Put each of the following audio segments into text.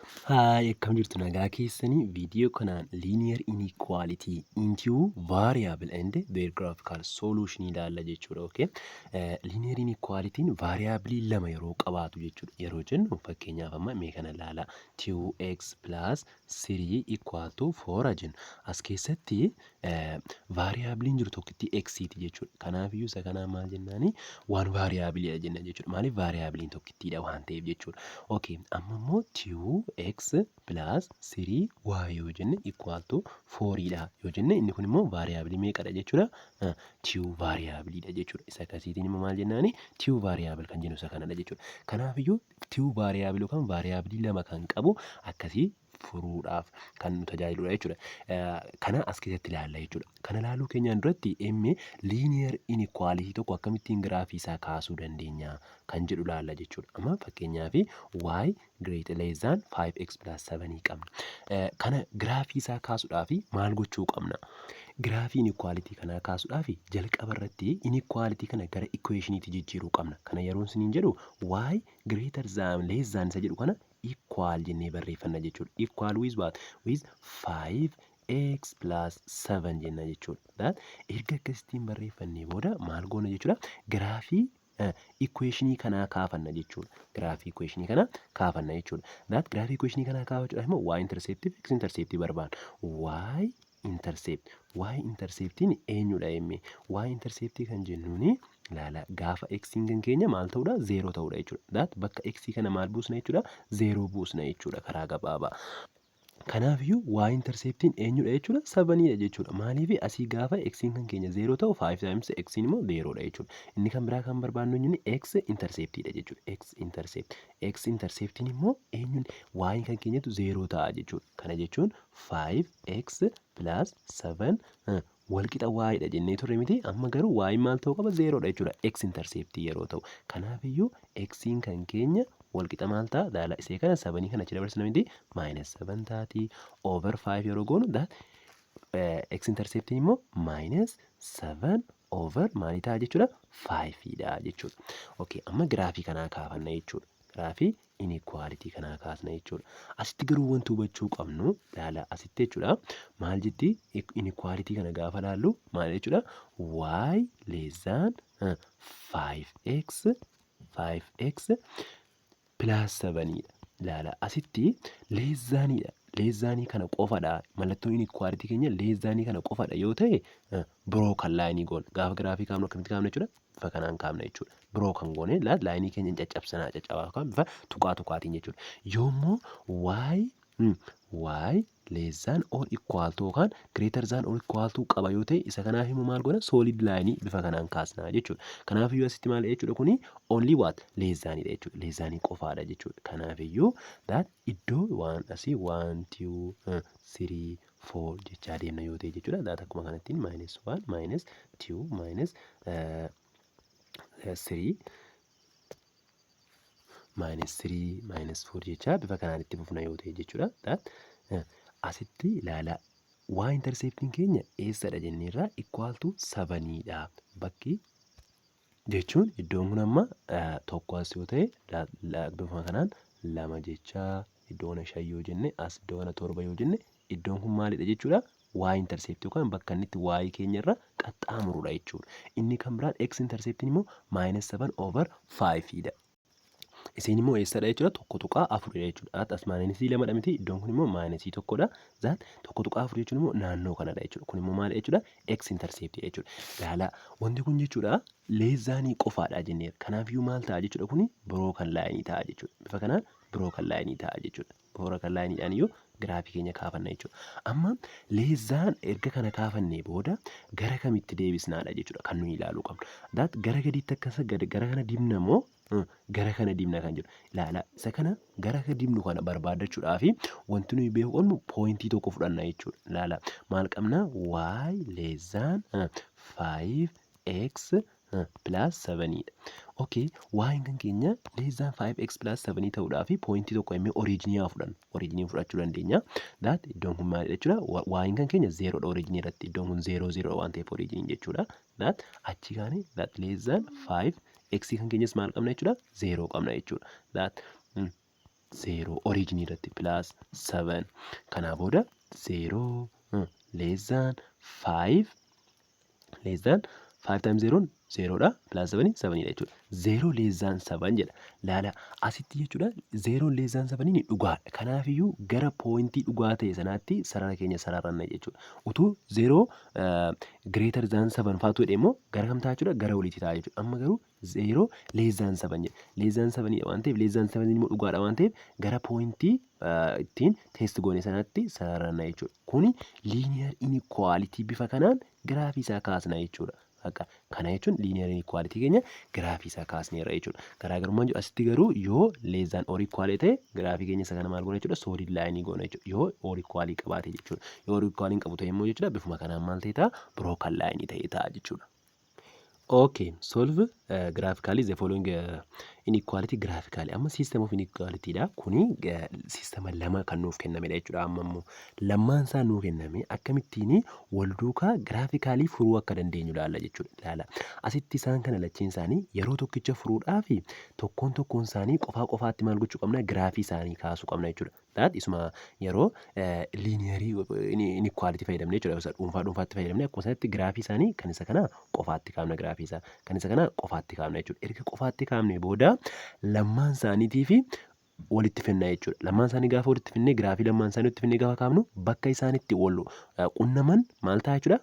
Hi, akkam jirtu nagaa keessanii viidiyoo kanaan linear inequality into variable and their graphical solution ilaalla jechuudha. Okay? Linear inequality variable lama yeroo qabaatu jechuudha. Yeroo jennu fakkeenyaaf amma mee kana ilaala 2x plus 3 equal to 4 jennu. As keessatti variable jiru tokkitti x ti jechuudha. Kanaaf iyyuu isa kanaa maal jennaani waan variable jenna jechuudha. Maaliif variable tokkittiidha waan ta'eef jechuudha. Okay, amma immoo 2x plus 3y yoo jenne equal to 4 dha yoo jenne inni kun immoo variable meeqadha jechuudha. 2 variable dha jechuudha. Isa akkasiitiin immoo maal jennaani 2 variable kan jennu isa kanadha jechuudha. Kanaaf iyyuu 2 variable yookaan variable lama kan qabu akkasii furuudhaaf kan nu tajaajiludha jechuudha. Kana as keessatti ilaalla jechuudha. Kana ilaaluu keenyaan duratti emme linear inequality tokko akkamittiin giraafii isaa kaasuu dandeenya kan jedhu ilaalla jechuudha. Amma fakkeenyaaf y greater less than 5x plus 7 qabna. Kana giraafii isaa kaasuudhaaf maal gochuu qabna? Giraafii inequality kana kaasuudhaaf jalqaba irratti inequality kana gara equationiitti jijjiiruu qabna. Kana yeroo isiniin jedhu y greater than less than isa jedhu kana equal jennee barreeffanna jechuudha. Equal with what? With 5x plus 7 jenna jechuudha. Erga akkasittiin barreeffannee booda maal goona jechuudha? Giraafii equationii kanaa kaafanna jechuudha. Giraafii equationii kana kaafanna jechuudha. Giraafii equationii kana kaafachuudhaaf immoo y intercept x intercept barbaanna. Y interceptiin eenyudha emme? Y intercept kan jennuuni laala gaafa x'n kan keenya maal ta'uudha? 0 ta'uudha jechuudha. Bakka x kana maal buusna jechuudha? 0 buusna jechuudha karaa gabaabaa. Kanaaf iyyuu y interceptiin eenyudha jechuudha? 7dha jechuudha. Maaliif asii gaafa x'n kan keenya 0 ta'u 5 times x'n immoo 0dha jechuudha. Inni kan biraa kan barbaannu inni x interceptidha jechuudha. X interceptiin immoo eenyuun y kan keenyatu 0 ta'a jechuudha. Kana jechuun 5x plus 7 walqixa y dha jennee turre miti. Amma garuu y maal ta'uu qaba? 0dha jechuudha. X interceptii yeroo ta'u. Kanaaf iyyuu x'n kan keenya walqixa maal ta'a? Daala isee kana 7 kana achi dabarsina miti minus 7 taati over 5 yeroo goonu x interceptiin immoo minus 7 over maalii ta'a jechuudha? 5dha jechuudha. Okay, amma giraafii kanaa kaafanna jechuudha. Giraafii inequality kanaa kaasna jechuudha. Asitti garuu wanti hubachuu qabnu laala asitti jechuudha. Maal jetti inequality kana gaafa laallu maal jechuudha? Y less than 5x plus 7dha. Laala asitti leezzaaniidha. Leezzaanii kana qofadha. Mallattoon inequality keenya leezzaanii kana qofadha yoo ta'e biroo kan laayinii goona. Gaafa giraafii kaafnu akkamitti kaafna jechuudha? Bifa kanaan kaafna jechuudha. Biroo kan goone laayinii keenya caccabsanaa caccabaa yookaan bifa tuqaa tuqaatiin jechuudha. Yoommoo y less than or equal to yookaan greater than or equal to qaba yoo ta'e isa kanaaf immoo maal goona? Solid laayinii bifa kanaan kaasnaa jechuudha. Kanaaf iyyuu asitti maal jechuudha kuni only what? Leezzaaniidha jechuudha. Leezzaanii qofaadha jechuudha. Kanaaf iyyuu iddoo waan asii 1 2 3 4 jechaa deemna yoo ta'e jechuudha. Akkuma kanattiin minus 1 minus 2 minus 3 minus 4 jechaa bifa kanaan itti fufna yoo ta'e jechuudha. Asitti ilaala y interceptiin keenya eessadha jenneerraa equal to 7dha. Bakki jechuun iddoon kun amma tokko as yoo ta'e bifa kanaan 2 jechaa iddoo kana 5 yoo jenne as iddoo kana 7 yoo jenne iddoon kun maalidha jechuudha? Y intercept yookaan bakka inni itti y keenya irra qaxxaamurudha jechuudha. Inni kan biraan x interceptiin immoo minus 7 over 5dha. Isin immoo eessadha jechuudha? Tokko tuqaa 4dha jechuudha. As maayinesii 2dha miti iddoon kun immoo maayinesii 1dha. Tokko tuqaa 4 jechuun immoo naannoo kanadha jechuudha. Kun immoo maal jechuudha? X intercept jechuudha. Laala wanti kun jechuudha leezzaanii qofaadha jenneera. Kanaaf iyyuu maal ta'a jechuudha kuni biroo kan laayinii ta'a jechuudha. Bifa kanaan biroo kan laayinii ta'a jechuudha. Biroo kan laayiniidhaan iyyuu giraafii keenya kaafanna jechuudha. Amma leezzaan erga kana kaafannee booda gara kamitti deebisnaadha jechuudha kan nuyi ilaaluu qabnu. Gara gadiitti akkasa gara kana dibna moo gara kana dibna kan jedhu. Ilaala isa kana gara dibnu kana barbaadachuudhaaf wanti nuyi beeknu poointii tokko fudhanna jechuudha. Ilaala maal qabna? Y less than 5x plus 7dha. Okay, y kan keenya less than 5x plus 7 ta'uudhaaf poointii tokko emmee oriijinii haa fudhannu. Oriijinii fudhachuu dandeenya. Iddoon kun maalidha jechuudha? Y kan keenya 0dha oriijinii irratti. Iddoon kun 0 waan ta'eef oriijinii jechuudha. Achi kaane less than 5 x kan keenyas maal qabna jechuudha? 0 qabna jechuudha. 0 origin irratti plus 7 kanaa booda 0 less than 5 less than 5 times 0 0 dha plus 7 7 dha jechuudha. 0 less than 7 jedha. Laala asitti jechuudha 0 less than 7 ni dhugaadha. Kanaafiyyuu gara pointii dhugaa ta'e sanaatti sarara keenya sararranna jechuudha. Utuu 0 greater than 7 faatu jedhe immoo gara kam ta'a jechuudha gara oliitti ta'a jechuudha. Amma garuu 0 less than 7 jedha. Less than 7 waan ta'eef less than 7 immoo dhugaadha waan ta'eef gara pointii ittiin test goone sanaatti sararranna jechuudha. Kuni linear inequality bifa kanaan giraafii isaa kaasna jechuudha. Kana jechuun linear inequality keenya giraafii isaa kaasneerra jechuudha. Garaagarummaan jiru asitti garuu yoo less than or equal ta'e giraafii keenya isa kana maal goona jechuudha solid line goona jechuudha. Yoo or equal qabaate jechuudha. Yoo or equal hin qabu ta'e immoo jechuudha bifuma kanaan maal ta'e ta'a broken line ta'e ta'a jechuudha. Okay, solve graphically the following inequality graphically. Amma system of inequality dha. Kuni systema lama kan nuuf kennamedha jechuudha. Amma immoo lamaan isaa nuuf kenname akkamittiin wal duukaa graphically furuu akka dandeenyu ilaalla jechuudha. Ilaala. Asitti isaan kana lacheen isaanii yeroo tokkicha furuudhaaf tokkoon isaanii qofaatti maal gochuu qabna graafii isaanii kaasuu qabna jechuudha. That isuma yeroo linear inequality fayyadamne jechuudha. Dhuunfaatti fayyadamne akkuma sanatti graafii isaanii kan isa kana qofaatti kaafna graafii isaa. Kan isa kana qofaatti kaafna jechuudha. Erga qofaatti kaafne booda lamaan isaaniitii fi walitti fidna jechuudha. Lamaan isaanii gaafa walitti fidne giraafii lamaan isaanii walitti fidne gaafa kaafnu bakka isaanitti wal qunnaman maal ta'a jechuudha.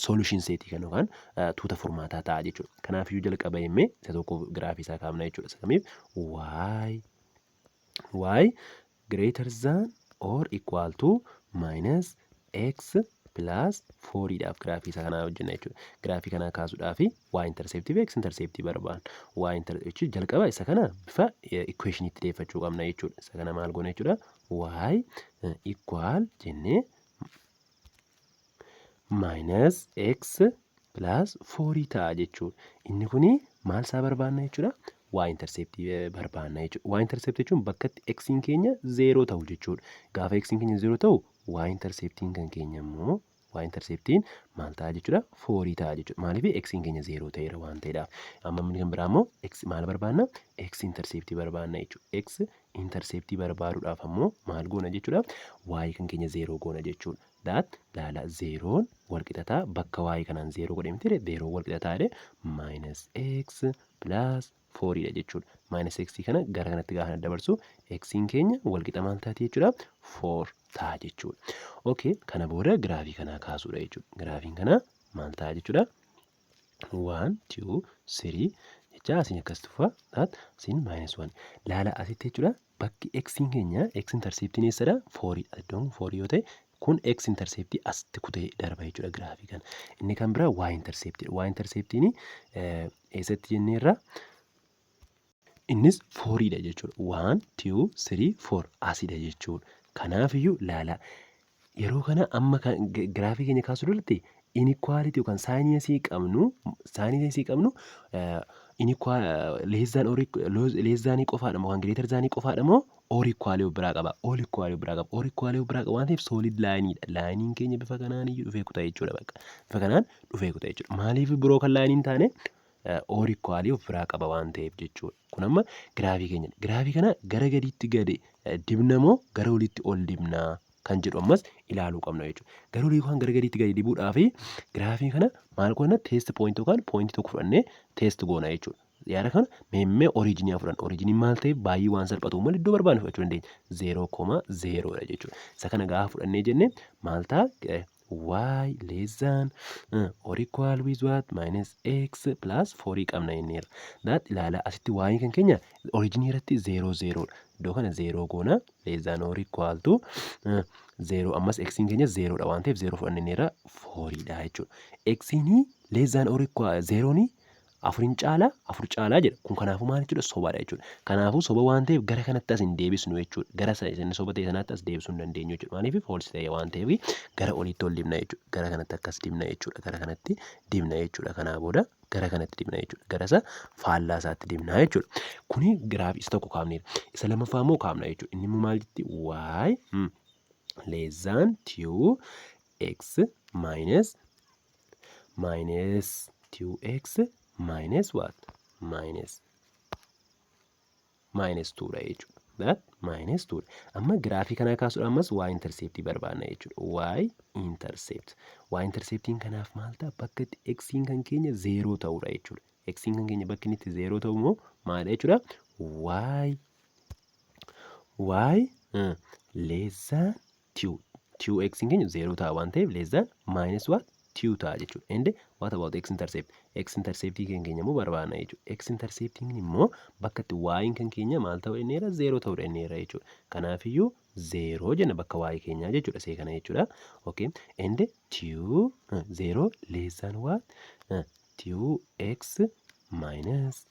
Solution seetii kan yookaan tuuta furmaataa ta'a jechuudha. Kanaafiyyuu jalqaba himee isa tokko giraafii isaa kaafna jechuudha. Isa kamiif y greater than or equal to minus x plus 4 dhaaf giraafii isaa kanaa hojjenna jechuudha. Giraafii kanaa kaasuudhaaf y interceptii fi x interceptii barbaanna. Y interceptii jalqaba isa kana bifa equation itti deeffachuu qabna jechuudha. Isa kana maal goona jechuudha. Y equal jennee minus x plus 4 ta'a jechuudha. Inni kuni maal isaa barbaanna jechuudha. Y interceptii barbaanna jechuudha. Y intercept jechuun bakkatti x'n keenya 0 ta'u jechuudha. Gaafa x'n keenya 0 ta'u y interceptiin kan keenya immoo y interceptiin maal ta'a jechuudha 4 ta'a jechuudha. Maaliif x'n keenya 0 ta'eera waan ta'eedhaaf. Amma inni kan biraa immoo x maal barbaanna x interceptii barbaanna jechuudha. X interceptii barbaaduudhaaf ammoo maal goona jechuudha y kan keenya 0 goona jechuudha. That laala 0 wal qixataa bakka y kanaan 0 godhee miti 0 wal qixataa minus x plus 4 dha jechuudha. Minus x kana gara kanatti gaafa dabarsu x'n keenya wal qixa maal taati jechuudha 4 ta'a jechuudha. Okay, kana booda giraafii kanaa kaasuudha jechuudha. Giraafiin kana maal ta'a jechuudha 1 2 3 jecha asiin akkas tufa that asiin minus 1 laala asitti jechuudha. Bakki x'n keenya x interceptiin eessadha 4 dha. Iddoon 4 yoo ta'e kun x interceptii asitti kutee darba jechuudha giraafii kana. Inni kan biraa y interceptii. Y interceptiin eessatti jenneerra innis 4 dha jechuudha. 1 2 3 4 asidha jechuudha. Kanaafiyyuu laala yeroo kana amma giraafii keenya kaasuu duratti inequality yookaan saayinsii qabnu less than qofaadha moo kan greater than qofaadha moo or equal biraa qaba. Or equal biraa qaba waan ta'eef solid line dha. Laayiniin keenya bifa kanaan iyyuu dhufee kutaa jechuudha bakka. Bifa kanaan dhufee kutaa jechuudha. Maaliif biroo kan laayiniin taane or equal of biraa qaba waan ta'eef jechuudha. Kun amma giraafii keenya. Giraafii kana gara gadiitti gadi dibna moo gara olitti ol dibnaa kan jedhu ammas ilaaluu qabna jechuudha. Gara olii yookaan gara gadiitti gadi dibuudhaaf giraafii kana maal goona test point yookaan point tokko fudhannee test goona jechuudha. Yaada kana meemmee oriijinii fudhanna. Oriijiniin maal ta'e baay'ee waan salphatu malee iddoo barbaanne fudhachuu dandeenya. 0,0 dha jechuudha. Isa kana gaafa fudhannee jennee maal ta'a y less than or equal with what minus x plus 4 qabna jenneerra. That ilaala asitti y kan keenya oriijinii irratti 0,0 dha. Iddoo kana 0 goona less than or equal to 0 ammas x'n keenya 0 dha waan ta'eef 0 fudhanneerra 4 dha jechuudha. X'n less than or equal 0 afur caalaa jedha. Kun kanaafuu maal jechuudha sobaadha jechuudha. Kanaafuu soba waan ta'eef gara kanatti as hin deebisnu jechuudha. Gara inni soba ta'e sanaatti as deebisuu hin dandeenyu jechuudha. Maaliif false ta'e waan ta'eef gara oliitti ol dibna jechuudha. Gara kanatti akkas dibna jechuudha. Gara kanatti dibna jechuudha. Kanaa booda gara kanatti dibna jechuudha. Gara isa faallaa isaatti dibna jechuudha. Kuni giraafii isa tokko kaafneera. Isa lammaffaa immoo kaafna jechuudha. Inni immoo maal jetti y less than 2x minus 2x minus what? Minus 2 dha jechuudha. that minus 2. Amma giraafii kana kaasuudhaan ammas y interceptii barbaadna jechuudha. Y intercept. Y interceptiin kanaaf maal ta'a? Bakka itti x'n kan keenya 0 ta'udha jechuudha. X'n kan keenya bakki inni itti 0 ta'u immoo maal jechuudha? Y less than 2. 2x keenya 0 ta'a waan ta'eef less than minus what? 2 ta'a jechuudha. And what about x intercept? X interceptii keenya immoo barbaadna jechuudha. X interceptiin immoo bakka itti y kan keenya maal ta'u inneera 0 ta'udha inneera jechuudha. Kanaafiyyuu 0 jenna bakka y keenyaa jechuudha. See kana jechuudha. Okay. And 2 0 less than what? 2x minus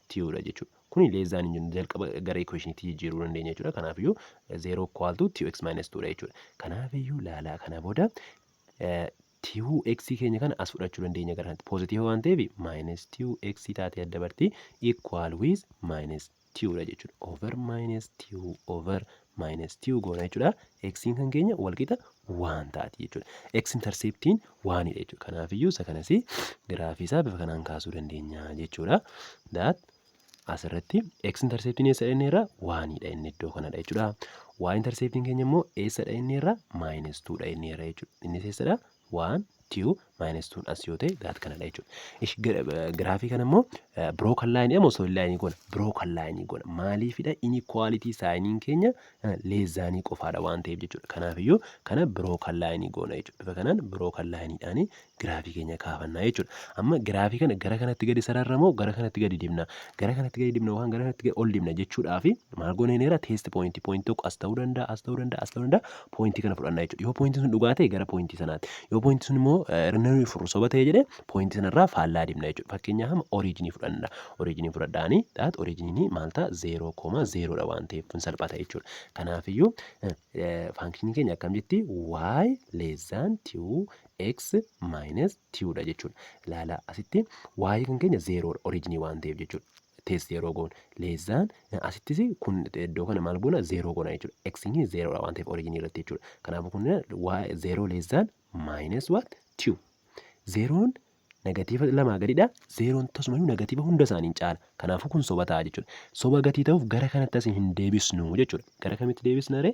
2 dha jechuudha. Kuni less than hin jalqaba gara equationiitti jijjiiruu dandeenya jechuudha. Kanaafiyyuu 0 equal to 2x minus 2 dha jechuudha. Kanaafiyyuu laalaa kana booda 2x keenya kana as fudhachuu dandeenya gara kanatti positive waan ta'eef minus 2x taatee adda bartii equal with minus 2 dha jechuudha. Over minus 2 over minus 2 goona jechuudha. X kan keenya wal qixa 1 taati jechuudha. X interceptiin 1 dha jechuudha. Kanaafiyyuu isa kanas giraafii isaa bifa kanaan kaasuu dandeenya jechuudha. That asirratti x interceptiin eessa dha 1 dha inni iddoo kanadha jechuudha. Y interceptiin keenya immoo eessa dha inni minus 2 dha inni jechuudha. Inni eessadha 1 2 minus 2 as yoo ta'e that kanadha jechuudha. Giraafii kana immoo broken line moo solid line goona? Broken line goona. Maaliifidha? Inequality signiin keenya less than qofaadha waan ta'eef jechuudha. Kanaafiyyuu kana broken line goona jechuudha. Bifa kanaan broken lineidhaan giraafii keenya kaafannaa jechuudha. Amma giraafii kana gara kanatti gadi sararra moo gara kanatti gadi dibna? Gara kanatti gadi dibna waan gara kanatti ol dibna jechuudhaaf maal goona inneera test point tokko as ta'uu danda'a as ta'uu danda'a as ta'uu danda'a point kana fudhannaa jechuudha. Yoo point sun dhugaa ta'e gara point sanaatti. Yoo point sun immoo irratti soba ta'e jedhee point sanarraa faallaa dibna jechuudha. Fakkeenyaaf amma originii fudhanna. Originii fudhadhaanii that originii maal ta'a 0,0 dha waan ta'eef kun salphaa ta'e jechuudha. Kanaafiyyuu function keenya akkam jetti y less than 2x minus 2 dha jechuudha. Ilaalaa asitti y kan keenya 0 originii waan ta'eef jechuudha. Test yeroo goon less than asittis kun iddoo kana maal goona 0 goona jechuudha. X ni 0 dha waan ta'eef originii irratti jechuudha. Kanaafuu kun y 0 less than minus what? 2. 0 negatiiva lamaa gadidha. 0 tasumayyuu negatiiva hunda isaaniin caala. Kanaafuu kun soba ta'a jechuudha. Soba gatii ta'uuf gara kanatti as hin deebisnu jechuudha. Gara kamitti deebisna ree?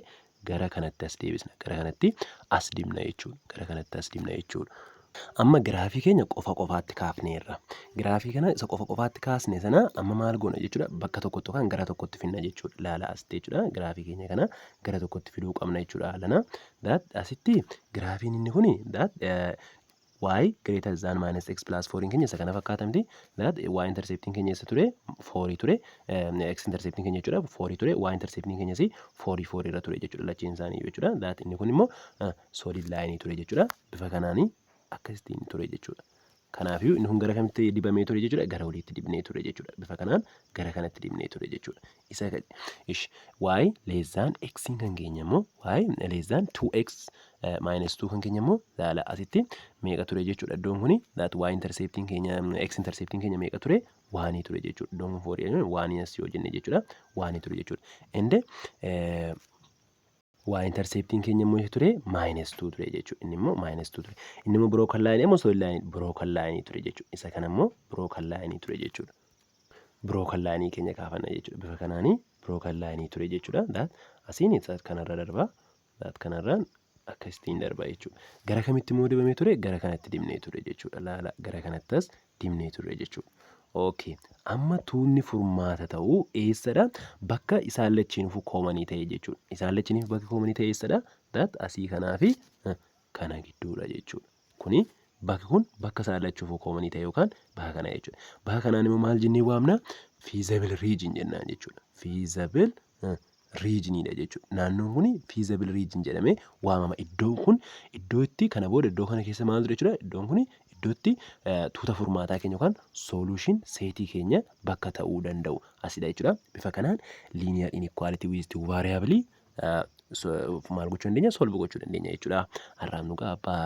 Gara kanatti as deebisna. Gara kanatti as dibna jechuudha. Gara kanatti as dibna jechuudha. Amma giraafii keenya qofaatti kaafneerra. Giraafii kana isa qofaatti kaasne sana amma maal goona jechuudha. Bakka tokkotti yookaan gara tokkotti finna jechuudha. Laala asitti jechuudha. Giraafii keenya kana gara tokkotti fiduu qabna jechuudha. Lana that asitti giraafiin inni kuni that y greater than minus x plus 4 keenya isa kana fakkaatamti. That y intercepting keenya isa ture 4 ture. X intercepting keenya jechuudha 4 ture. Y intercepting keenya si 4 irra ture jechuudha. Lacheen isaanii jechuudha. That inni kun immoo solid line ture jechuudha. Bifa kanaanii akkasitiin ture jechuudha. Kanaafiyyuu inni kun gara kamitti dibamee ture jechuudha. Gara oliitti dibnee ture jechuudha. Bifa kanaan gara kanatti dibnee ture jechuudha. Isa y less than x kan keenya immoo y less than 2x minus 2 kan keenya immoo laala asitti meeqa ture jechuudha. Iddoon kuni that y intercepting keenya x intercepting keenya meeqa ture 1 ture jechuudha. Iddoon kun 4 1 as yoo jenne jechuudha. 1 ture jechuudha. And y intercepting keenya immoo ture minus 2 ture jechuudha. Inni immoo minus 2 ture. Inni immoo broken line immoo solid line broken line ture jechuudha. Isa kana immoo broken line ture jechuudha. Broken line keenya kaafanna jechuudha. Bifa kanaanii broken line ture jechuudha. That asiin kanarra darba. That kanarraan akkasitiin darba jechuudha. Gara kamitti immoo dibamee ture? Gara kanatti dibnee ture jechuudha. Laala gara kanattas dibnee ture jechuudha. Okay. Amma tuunni furmaata ta'uu eessadha? Bakka isaan lachiinuu koomanii ta'e jechuudha. Isaan lachiiniif bakka koomanii ta'e eessadha? That asii kanaa fi kana gidduudha jechuudha. Kuni bakki kun bakka isaan lachuuf koomanii ta'e yookaan bakka kana jechuudha. Bakka kanaan immoo maal jennee waamna? Feasible region jennaan jechuudha. Feasible regionidha jechuudha. Naannoon kun feasible region jedhamee waamama. Iddoon kun iddoo itti kana booda iddoo kana keessa maal jira jechuudha. Iddoon kun iddootti tuuta furmaataa keenya yookaan solution seetii keenya bakka ta'uu danda'u asidha jechuudha. Bifa kanaan linear inequality with two variable maal gochuu dandeenya? Solve gochuu dandeenya jechuudha. Har'aaf nu qaba.